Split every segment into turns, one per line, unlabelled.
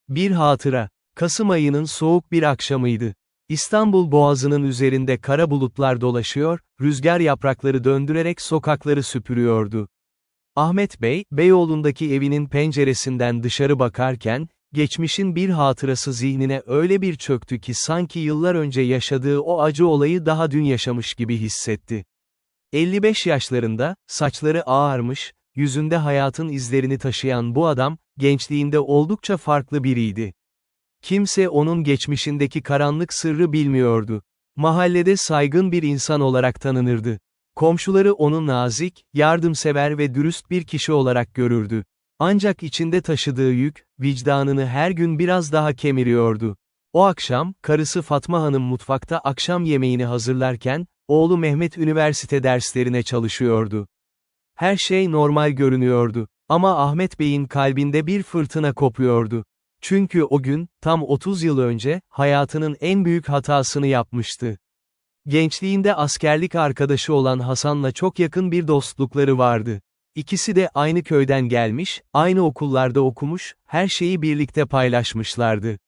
Bir hatıra. Kasım ayının soğuk bir akşamıydı. İstanbul Boğazı'nın üzerinde kara bulutlar dolaşıyor, rüzgar yaprakları döndürerek sokakları süpürüyordu. Ahmet Bey, Beyoğlu'ndaki evinin penceresinden dışarı bakarken, geçmişin bir hatırası zihnine öyle bir çöktü ki sanki yıllar önce yaşadığı o acı olayı daha dün yaşamış gibi hissetti. 55 yaşlarında, saçları ağarmış, yüzünde hayatın izlerini taşıyan bu adam, gençliğinde oldukça farklı biriydi. Kimse onun geçmişindeki karanlık sırrı bilmiyordu. Mahallede saygın bir insan olarak tanınırdı. Komşuları onu nazik, yardımsever ve dürüst bir kişi olarak görürdü. Ancak içinde taşıdığı yük, vicdanını her gün biraz daha kemiriyordu. O akşam, karısı Fatma Hanım mutfakta akşam yemeğini hazırlarken, oğlu Mehmet üniversite derslerine çalışıyordu. Her şey normal görünüyordu. Ama Ahmet Bey'in kalbinde bir fırtına kopuyordu. Çünkü o gün, tam 30 yıl önce, hayatının en büyük hatasını yapmıştı. Gençliğinde askerlik arkadaşı olan Hasan'la çok yakın bir dostlukları vardı. İkisi de aynı köyden gelmiş, aynı okullarda okumuş, her şeyi birlikte paylaşmışlardı.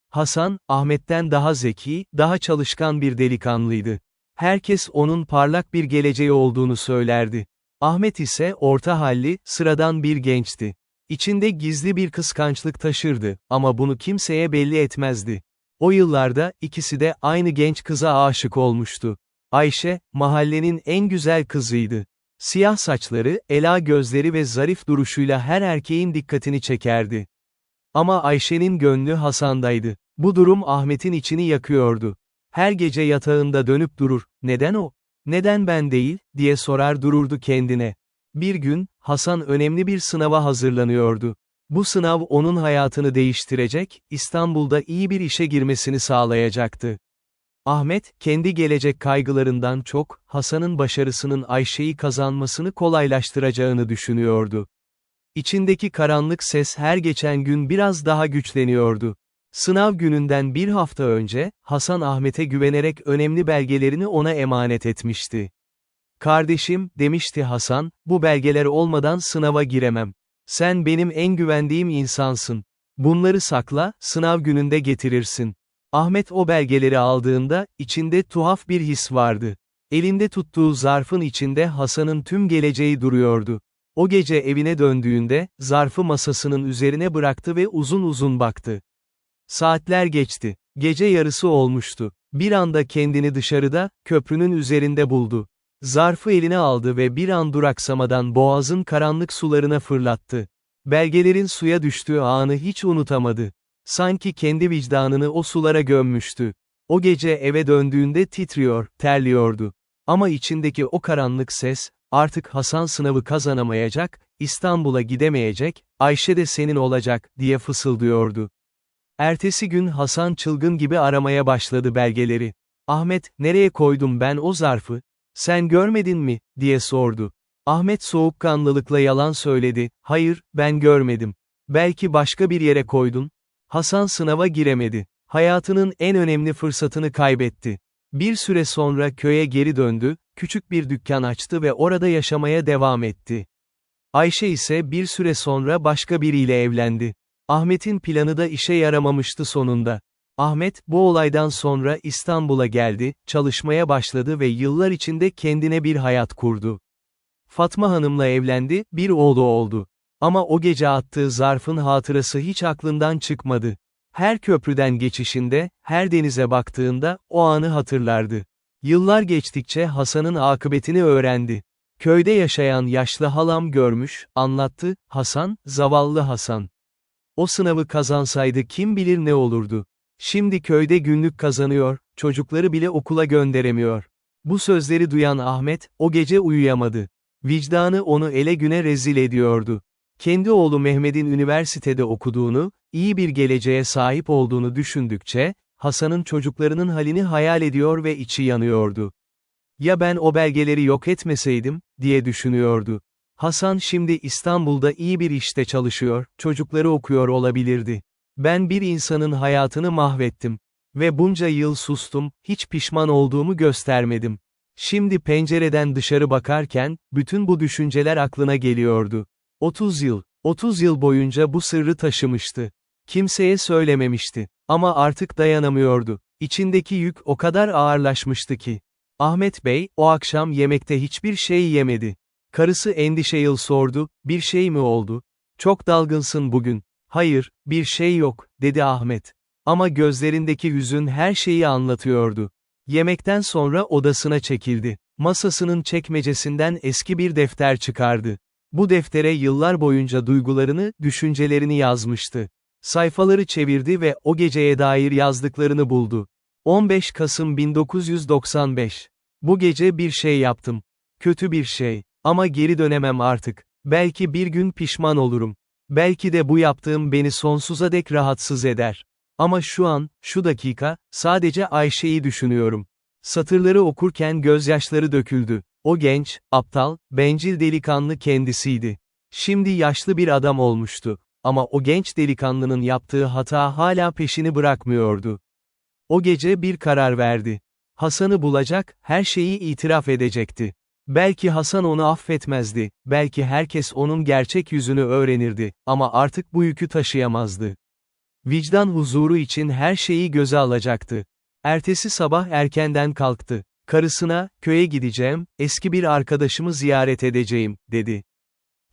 Hasan, Ahmet'ten daha zeki, daha çalışkan bir delikanlıydı. Herkes onun parlak bir geleceği olduğunu söylerdi. Ahmet ise orta halli, sıradan bir gençti. İçinde gizli bir kıskançlık taşırdı, ama bunu kimseye belli etmezdi. O yıllarda, ikisi de aynı genç kıza aşık olmuştu. Ayşe, mahallenin en güzel kızıydı. Siyah saçları, ela gözleri ve zarif duruşuyla her erkeğin dikkatini çekerdi. Ama Ayşe'nin gönlü Hasan'daydı. Bu durum Ahmet'in içini yakıyordu. Her gece yatağında dönüp durur, neden o? Neden ben değil, diye sorar dururdu kendine. Bir gün, Hasan önemli bir sınava hazırlanıyordu. Bu sınav onun hayatını değiştirecek, İstanbul'da iyi bir işe girmesini sağlayacaktı. Ahmet, kendi gelecek kaygılarından çok, Hasan'ın başarısının Ayşe'yi kazanmasını kolaylaştıracağını düşünüyordu. İçindeki karanlık ses her geçen gün biraz daha güçleniyordu. Sınav gününden bir hafta önce, Hasan Ahmet'e güvenerek önemli belgelerini ona emanet etmişti. "Kardeşim," demişti Hasan, "bu belgeler olmadan sınava giremem. Sen benim en güvendiğim insansın. Bunları sakla, sınav gününde getirirsin." Ahmet o belgeleri aldığında, içinde tuhaf bir his vardı. Elinde tuttuğu zarfın içinde Hasan'ın tüm geleceği duruyordu. O gece evine döndüğünde, zarfı masasının üzerine bıraktı ve uzun uzun baktı. Saatler geçti. Gece yarısı olmuştu. Bir anda kendini dışarıda, köprünün üzerinde buldu. Zarfı eline aldı ve bir an duraksamadan boğazın karanlık sularına fırlattı. Belgelerin suya düştüğü anı hiç unutamadı. Sanki kendi vicdanını o sulara gömmüştü. O gece eve döndüğünde titriyor, terliyordu. Ama içindeki o karanlık ses, "Artık Hasan sınavı kazanamayacak, İstanbul'a gidemeyecek, Ayşe de senin olacak," diye fısıldıyordu. Ertesi gün Hasan çılgın gibi aramaya başladı belgeleri. "Ahmet, nereye koydum ben o zarfı? Sen görmedin mi?" diye sordu. Ahmet soğukkanlılıkla yalan söyledi, "Hayır, ben görmedim. Belki başka bir yere koydun." Hasan sınava giremedi. Hayatının en önemli fırsatını kaybetti. Bir süre sonra köye geri döndü, küçük bir dükkan açtı ve orada yaşamaya devam etti. Ayşe ise bir süre sonra başka biriyle evlendi. Ahmet'in planı da işe yaramamıştı sonunda. Ahmet, bu olaydan sonra İstanbul'a geldi, çalışmaya başladı ve yıllar içinde kendine bir hayat kurdu. Fatma Hanım'la evlendi, bir oğlu oldu. Ama o gece attığı zarfın hatırası hiç aklından çıkmadı. Her köprüden geçişinde, her denize baktığında, o anı hatırlardı. Yıllar geçtikçe Hasan'ın akıbetini öğrendi. Köyde yaşayan yaşlı halam görmüş, anlattı, "Hasan, zavallı Hasan. O sınavı kazansaydı kim bilir ne olurdu. Şimdi köyde günlük kazanıyor, çocukları bile okula gönderemiyor." Bu sözleri duyan Ahmet, o gece uyuyamadı. Vicdanı onu ele güne rezil ediyordu. Kendi oğlu Mehmet'in üniversitede okuduğunu, iyi bir geleceğe sahip olduğunu düşündükçe, Hasan'ın çocuklarının halini hayal ediyor ve içi yanıyordu. "Ya ben o belgeleri yok etmeseydim," diye düşünüyordu. Hasan şimdi İstanbul'da iyi bir işte çalışıyor, çocukları okuyor olabilirdi. "Ben bir insanın hayatını mahvettim. Ve bunca yıl sustum, hiç pişman olduğumu göstermedim." Şimdi pencereden dışarı bakarken, bütün bu düşünceler aklına geliyordu. 30 yıl boyunca bu sırrı taşımıştı. Kimseye söylememişti. Ama artık dayanamıyordu. İçindeki yük o kadar ağırlaşmıştı ki. Ahmet Bey, o akşam yemekte hiçbir şey yemedi. Karısı endişeyle sordu, bir şey mi oldu? Çok dalgınsın bugün. Hayır, bir şey yok, dedi Ahmet. Ama gözlerindeki hüzün her şeyi anlatıyordu. Yemekten sonra odasına çekildi. Masasının çekmecesinden eski bir defter çıkardı. Bu deftere yıllar boyunca duygularını, düşüncelerini yazmıştı. Sayfaları çevirdi ve o geceye dair yazdıklarını buldu. 15 Kasım 1995. Bu gece bir şey yaptım. Kötü bir şey. Ama geri dönemem artık. Belki bir gün pişman olurum. Belki de bu yaptığım beni sonsuza dek rahatsız eder. Ama şu an, şu dakika, sadece Ayşe'yi düşünüyorum. Satırları okurken gözyaşları döküldü. O genç, aptal, bencil delikanlı kendisiydi. Şimdi yaşlı bir adam olmuştu. Ama o genç delikanlının yaptığı hata hala peşini bırakmıyordu. O gece bir karar verdi. Hasan'ı bulacak, her şeyi itiraf edecekti. Belki Hasan onu affetmezdi, belki herkes onun gerçek yüzünü öğrenirdi, ama artık bu yükü taşıyamazdı. Vicdan huzuru için her şeyi göze alacaktı. Ertesi sabah erkenden kalktı. Karısına, köye gideceğim, eski bir arkadaşımı ziyaret edeceğim, dedi.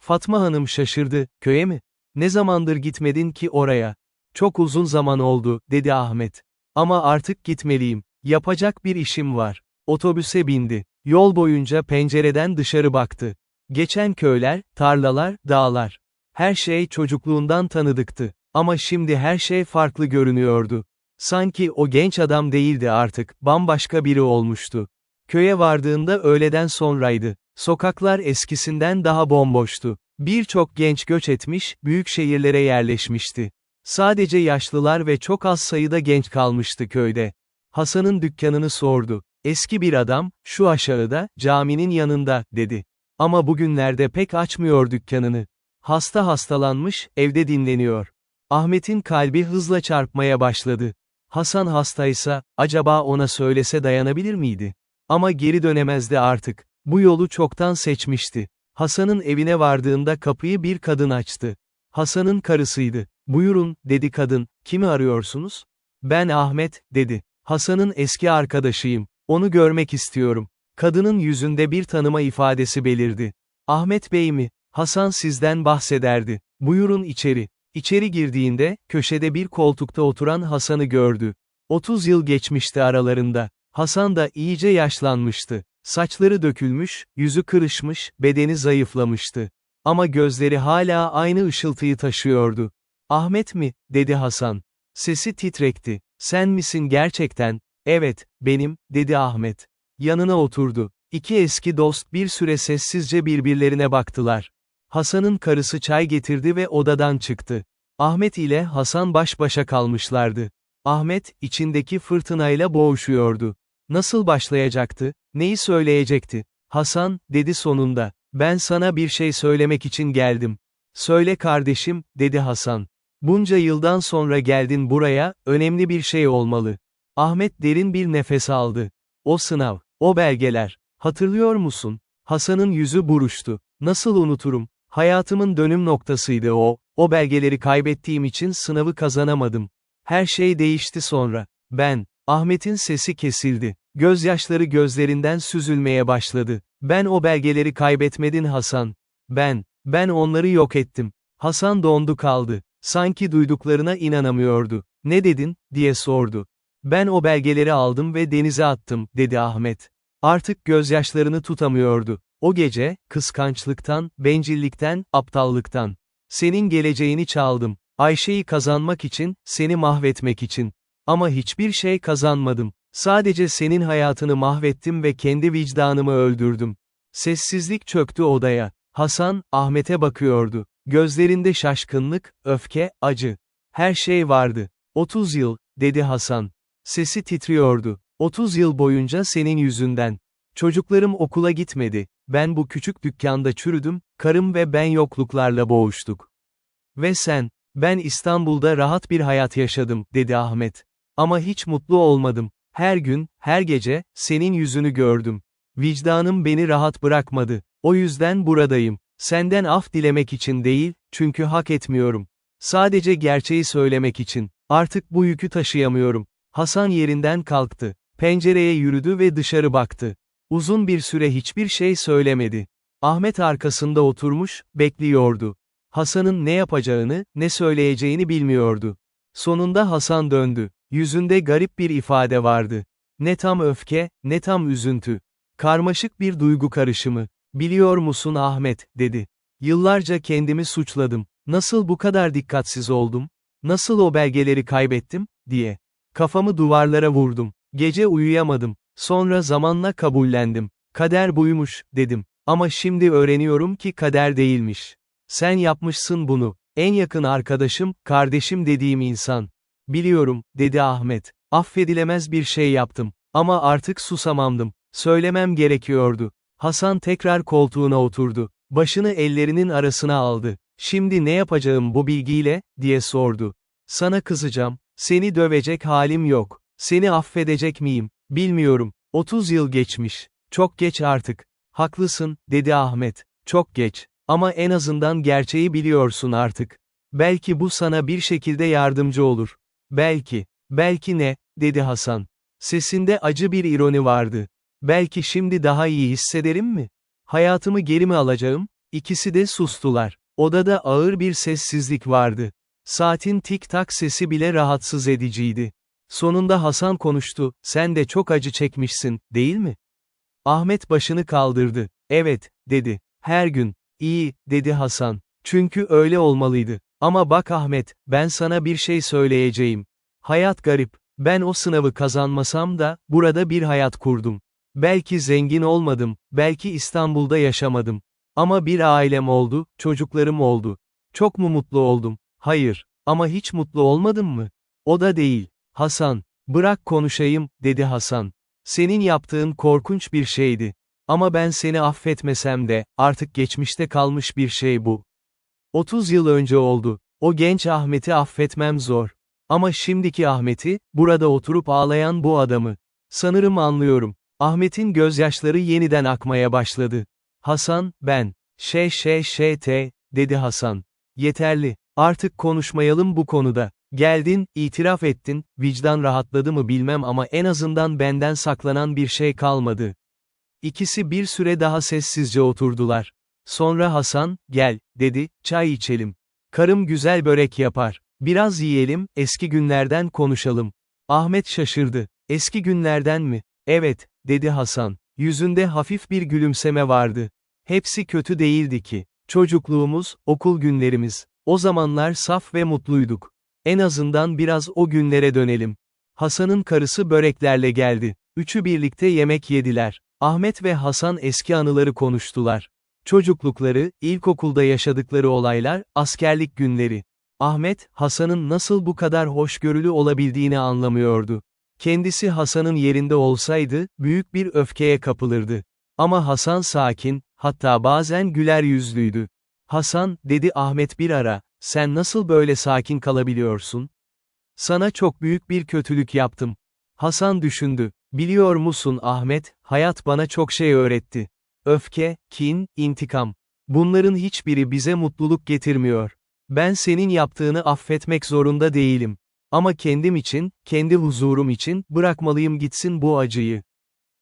Fatma Hanım şaşırdı, köye mi? Ne zamandır gitmedin ki oraya? Çok uzun zaman oldu, dedi Ahmet. Ama artık gitmeliyim. Yapacak bir işim var. Otobüse bindi. Yol boyunca pencereden dışarı baktı. Geçen köyler, tarlalar, dağlar. Her şey çocukluğundan tanıdıktı. Ama şimdi her şey farklı görünüyordu. Sanki o genç adam değildi artık, bambaşka biri olmuştu. Köye vardığında öğleden sonraydı. Sokaklar eskisinden daha bomboştu. Birçok genç göç etmiş, büyük şehirlere yerleşmişti. Sadece yaşlılar ve çok az sayıda genç kalmıştı köyde. Hasan'ın dükkanını sordu. Eski bir adam, şu aşağıda, caminin yanında, dedi. Ama bugünlerde pek açmıyor dükkanını. Hastalanmış, evde dinleniyor. Ahmet'in kalbi hızla çarpmaya başladı. Hasan hastaysa, acaba ona söylese dayanabilir miydi? Ama geri dönemezdi artık. Bu yolu çoktan seçmişti. Hasan'ın evine vardığında kapıyı bir kadın açtı. Hasan'ın karısıydı. Buyurun, dedi kadın, kimi arıyorsunuz? Ben Ahmet, dedi. Hasan'ın eski arkadaşıyım. Onu görmek istiyorum. Kadının yüzünde bir tanıma ifadesi belirdi. Ahmet Bey mi? Hasan sizden bahsederdi. Buyurun içeri. İçeri girdiğinde, köşede bir koltukta oturan Hasan'ı gördü. 30 yıl geçmişti aralarında. Hasan da iyice yaşlanmıştı. Saçları dökülmüş, yüzü kırışmış, bedeni zayıflamıştı. Ama gözleri hala aynı ışıltıyı taşıyordu. Ahmet mi, dedi Hasan. Sesi titrekti. Sen misin gerçekten? Evet, benim, dedi Ahmet. Yanına oturdu. İki eski dost bir süre sessizce birbirlerine baktılar. Hasan'ın karısı çay getirdi ve odadan çıktı. Ahmet ile Hasan baş başa kalmışlardı. Ahmet, içindeki fırtınayla boğuşuyordu. Nasıl başlayacaktı, neyi söyleyecekti? Hasan, dedi sonunda, ben sana bir şey söylemek için geldim. Söyle kardeşim, dedi Hasan. Bunca yıldan sonra geldin buraya, önemli bir şey olmalı. Ahmet derin bir nefes aldı. O sınav, o belgeler, hatırlıyor musun? Hasan'ın yüzü buruştu. Nasıl unuturum? Hayatımın dönüm noktasıydı o belgeleri kaybettiğim için sınavı kazanamadım. Her şey değişti sonra. Ahmet'in sesi kesildi. Gözyaşları gözlerinden süzülmeye başladı. Ben o belgeleri kaybetmedin Hasan. Ben onları yok ettim. Hasan dondu kaldı. Sanki duyduklarına inanamıyordu. Ne dedin, diye sordu. Ben o belgeleri aldım ve denize attım, dedi Ahmet. Artık gözyaşlarını tutamıyordu. O gece, kıskançlıktan, bencillikten, aptallıktan. Senin geleceğini çaldım. Ayşe'yi kazanmak için, seni mahvetmek için. Ama hiçbir şey kazanmadım. Sadece senin hayatını mahvettim ve kendi vicdanımı öldürdüm. Sessizlik çöktü odaya. Hasan, Ahmet'e bakıyordu. Gözlerinde şaşkınlık, öfke, acı. Her şey vardı. 30 yıl, dedi Hasan. Sesi titriyordu. 30 yıl boyunca senin yüzünden. Çocuklarım okula gitmedi. Ben bu küçük dükkanda çürüdüm, karım ve ben yokluklarla boğuştuk. Ve ben İstanbul'da rahat bir hayat yaşadım, dedi Ahmet. Ama hiç mutlu olmadım. Her gün, her gece, senin yüzünü gördüm. Vicdanım beni rahat bırakmadı. O yüzden buradayım. Senden af dilemek için değil, çünkü hak etmiyorum. Sadece gerçeği söylemek için. Artık bu yükü taşıyamıyorum. Hasan yerinden kalktı. Pencereye yürüdü ve dışarı baktı. Uzun bir süre hiçbir şey söylemedi. Ahmet arkasında oturmuş, bekliyordu. Hasan'ın ne yapacağını, ne söyleyeceğini bilmiyordu. Sonunda Hasan döndü. Yüzünde garip bir ifade vardı. Ne tam öfke, ne tam üzüntü. Karmaşık bir duygu karışımı. "Biliyor musun Ahmet," dedi. "Yıllarca kendimi suçladım. Nasıl bu kadar dikkatsiz oldum? Nasıl o belgeleri kaybettim, diye. Kafamı duvarlara vurdum. Gece uyuyamadım. Sonra zamanla kabullendim. Kader buymuş, dedim. Ama şimdi öğreniyorum ki kader değilmiş. Sen yapmışsın bunu. En yakın arkadaşım, kardeşim dediğim insan. Biliyorum, dedi Ahmet. Affedilemez bir şey yaptım. Ama artık susamamdım. Söylemem gerekiyordu. Hasan tekrar koltuğuna oturdu. Başını ellerinin arasına aldı. "Şimdi ne yapacağım bu bilgiyle?" diye sordu. "Sana kızacağım. Seni dövecek halim yok. Seni affedecek miyim? Bilmiyorum. 30 yıl geçmiş. Çok geç artık." "Haklısın," dedi Ahmet. "Çok geç. Ama en azından gerçeği biliyorsun artık. Belki bu sana bir şekilde yardımcı olur. Belki. Belki ne?" dedi Hasan. Sesinde acı bir ironi vardı. "Belki şimdi daha iyi hissederim mi? Hayatımı geri mi alacağım?" İkisi de sustular. Odada ağır bir sessizlik vardı. Saatin tik-tak sesi bile rahatsız ediciydi. Sonunda Hasan konuştu. "Sen de çok acı çekmişsin, değil mi?" Ahmet başını kaldırdı. "Evet," dedi. "Her gün." "İyi," dedi Hasan. "Çünkü öyle olmalıydı. Ama bak Ahmet, ben sana bir şey söyleyeceğim. Hayat garip. Ben o sınavı kazanmasam da, burada bir hayat kurdum. Belki zengin olmadım, belki İstanbul'da yaşamadım. Ama bir ailem oldu, çocuklarım oldu. Çok mu mutlu oldum? Hayır. Ama hiç mutlu olmadım mı? O da değil. Hasan, bırak konuşayım, dedi Hasan. Senin yaptığın korkunç bir şeydi. Ama ben seni affetmesem de, artık geçmişte kalmış bir şey bu. 30 yıl önce oldu. O genç Ahmet'i affetmem zor. Ama şimdiki Ahmet'i, burada oturup ağlayan bu adamı. Sanırım anlıyorum. Ahmet'in gözyaşları yeniden akmaya başladı. "Hasan, ben. Dedi Hasan. "Yeterli. Artık konuşmayalım bu konuda. Geldin, itiraf ettin, vicdan rahatladı mı bilmem ama en azından benden saklanan bir şey kalmadı." İkisi bir süre daha sessizce oturdular. Sonra Hasan, "Gel," dedi, "çay içelim. Karım güzel börek yapar. Biraz yiyelim, eski günlerden konuşalım." Ahmet şaşırdı. "Eski günlerden mi?" "Evet," dedi Hasan. Yüzünde hafif bir gülümseme vardı. "Hepsi kötü değildi ki. Çocukluğumuz, okul günlerimiz. O zamanlar saf ve mutluyduk. En azından biraz o günlere dönelim." Hasan'ın karısı böreklerle geldi. Üçü birlikte yemek yediler. Ahmet ve Hasan eski anıları konuştular. Çocuklukları, ilkokulda yaşadıkları olaylar, askerlik günleri. Ahmet, Hasan'ın nasıl bu kadar hoşgörülü olabildiğini anlamıyordu. Kendisi Hasan'ın yerinde olsaydı, büyük bir öfkeye kapılırdı. Ama Hasan sakin, hatta bazen güler yüzlüydü. "Hasan," dedi Ahmet bir ara, "sen nasıl böyle sakin kalabiliyorsun? Sana çok büyük bir kötülük yaptım." Hasan düşündü. "Biliyor musun Ahmet, hayat bana çok şey öğretti. Öfke, kin, intikam. Bunların hiçbiri bize mutluluk getirmiyor. Ben senin yaptığını affetmek zorunda değilim. Ama kendim için, kendi huzurum için, bırakmalıyım gitsin bu acıyı.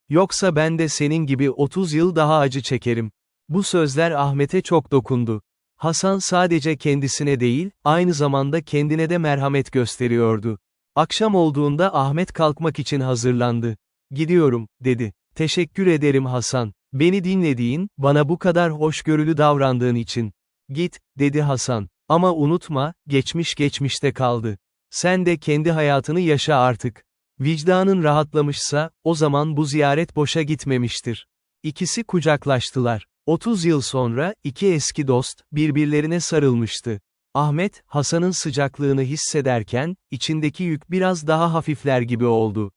Yoksa ben de senin gibi 30 yıl daha acı çekerim." Bu sözler Ahmet'e çok dokundu. Hasan sadece kendisine değil, aynı zamanda kendine de merhamet gösteriyordu. Akşam olduğunda Ahmet kalkmak için hazırlandı. "Gidiyorum," dedi. "Teşekkür ederim Hasan. Beni dinlediğin, bana bu kadar hoşgörülü davrandığın için." "Git," dedi Hasan. "Ama unutma, geçmiş geçmişte kaldı. Sen de kendi hayatını yaşa artık. Vicdanın rahatlamışsa, o zaman bu ziyaret boşa gitmemiştir." İkisi kucaklaştılar. 30 yıl sonra, iki eski dost, birbirlerine sarılmıştı. Ahmet, Hasan'ın sıcaklığını hissederken, içindeki yük biraz daha hafifler gibi oldu.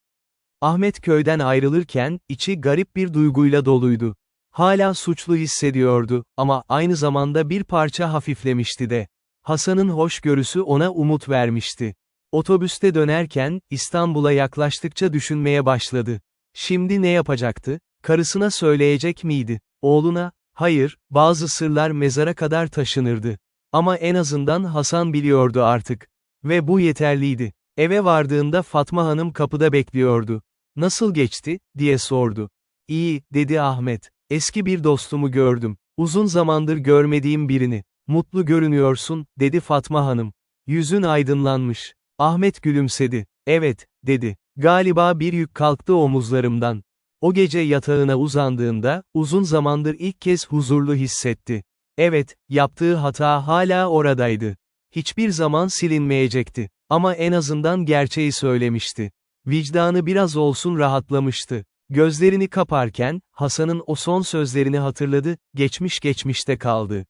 Ahmet köyden ayrılırken, içi garip bir duyguyla doluydu. Hala suçlu hissediyordu, ama aynı zamanda bir parça hafiflemişti de. Hasan'ın hoşgörüsü ona umut vermişti. Otobüste dönerken, İstanbul'a yaklaştıkça düşünmeye başladı. Şimdi ne yapacaktı? Karısına söyleyecek miydi? Oğluna? Hayır, bazı sırlar mezara kadar taşınırdı. Ama en azından Hasan biliyordu artık. Ve bu yeterliydi. Eve vardığında Fatma Hanım kapıda bekliyordu. "Nasıl geçti?" diye sordu. "İyi," dedi Ahmet. "Eski bir dostumu gördüm. Uzun zamandır görmediğim birini. Mutlu görünüyorsun," dedi Fatma Hanım. Yüzün aydınlanmış. Ahmet gülümsedi. "Evet," dedi. "Galiba bir yük kalktı omuzlarımdan." O gece yatağına uzandığında, uzun zamandır ilk kez huzurlu hissetti. Evet, yaptığı hata hala oradaydı. Hiçbir zaman silinmeyecekti. Ama en azından gerçeği söylemişti. Vicdanı biraz olsun rahatlamıştı. Gözlerini kaparken, Hasan'ın o son sözlerini hatırladı, geçmiş geçmişte kaldı.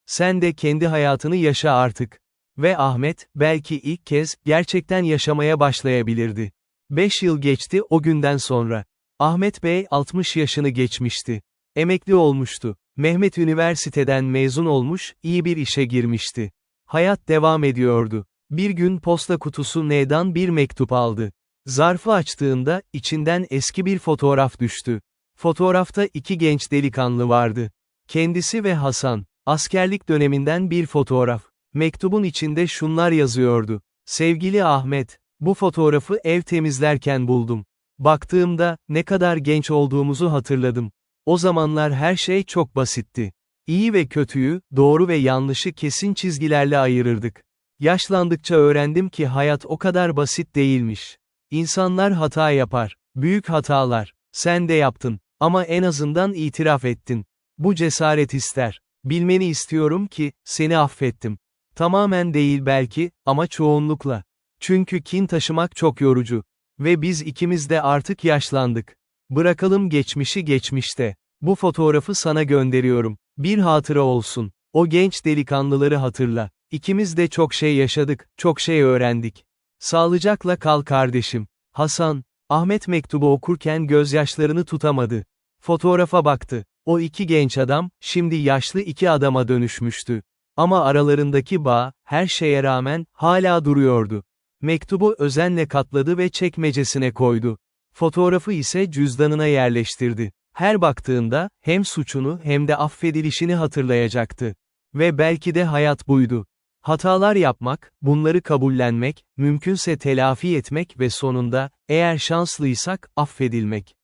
Sen de kendi hayatını yaşa artık. Ve Ahmet, belki ilk kez, gerçekten yaşamaya başlayabilirdi. 5 yıl geçti o günden sonra. Ahmet Bey 60 yaşını geçmişti. Emekli olmuştu. Mehmet üniversiteden mezun olmuş, iyi bir işe girmişti. Hayat devam ediyordu. Bir gün posta kutusu N'dan bir mektup aldı. Zarfı açtığında, içinden eski bir fotoğraf düştü. Fotoğrafta iki genç delikanlı vardı. Kendisi ve Hasan. Askerlik döneminden bir fotoğraf. Mektubun içinde şunlar yazıyordu. "Sevgili Ahmet, bu fotoğrafı ev temizlerken buldum. Baktığımda, ne kadar genç olduğumuzu hatırladım. O zamanlar her şey çok basitti. İyi ve kötüyü, doğru ve yanlışı kesin çizgilerle ayırırdık. Yaşlandıkça öğrendim ki hayat o kadar basit değilmiş. İnsanlar hata yapar. Büyük hatalar. Sen de yaptın. Ama en azından itiraf ettin. Bu cesaret ister. Bilmeni istiyorum ki, seni affettim. Tamamen değil belki, ama çoğunlukla. Çünkü kin taşımak çok yorucu. Ve biz ikimiz de artık yaşlandık. Bırakalım geçmişi geçmişte. Bu fotoğrafı sana gönderiyorum. Bir hatıra olsun. O genç delikanlıları hatırla. İkimiz de çok şey yaşadık, çok şey öğrendik. Sağlıcakla kal kardeşim. Hasan." Ahmet mektubu okurken gözyaşlarını tutamadı. Fotoğrafa baktı. O iki genç adam, şimdi yaşlı iki adama dönüşmüştü. Ama aralarındaki bağ, her şeye rağmen, hala duruyordu. Mektubu özenle katladı ve çekmecesine koydu. Fotoğrafı ise cüzdanına yerleştirdi. Her baktığında, hem suçunu hem de affedilişini hatırlayacaktı. Ve belki de hayat buydu. Hatalar yapmak, bunları kabullenmek, mümkünse telafi etmek ve sonunda, eğer şanslıysak, affedilmek.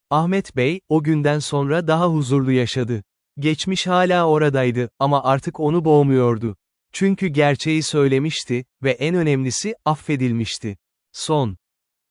Ahmet Bey, o günden sonra daha huzurlu yaşadı. Geçmiş hala oradaydı, ama artık onu boğmuyordu. Çünkü gerçeği söylemişti ve en önemlisi, affedilmişti. Son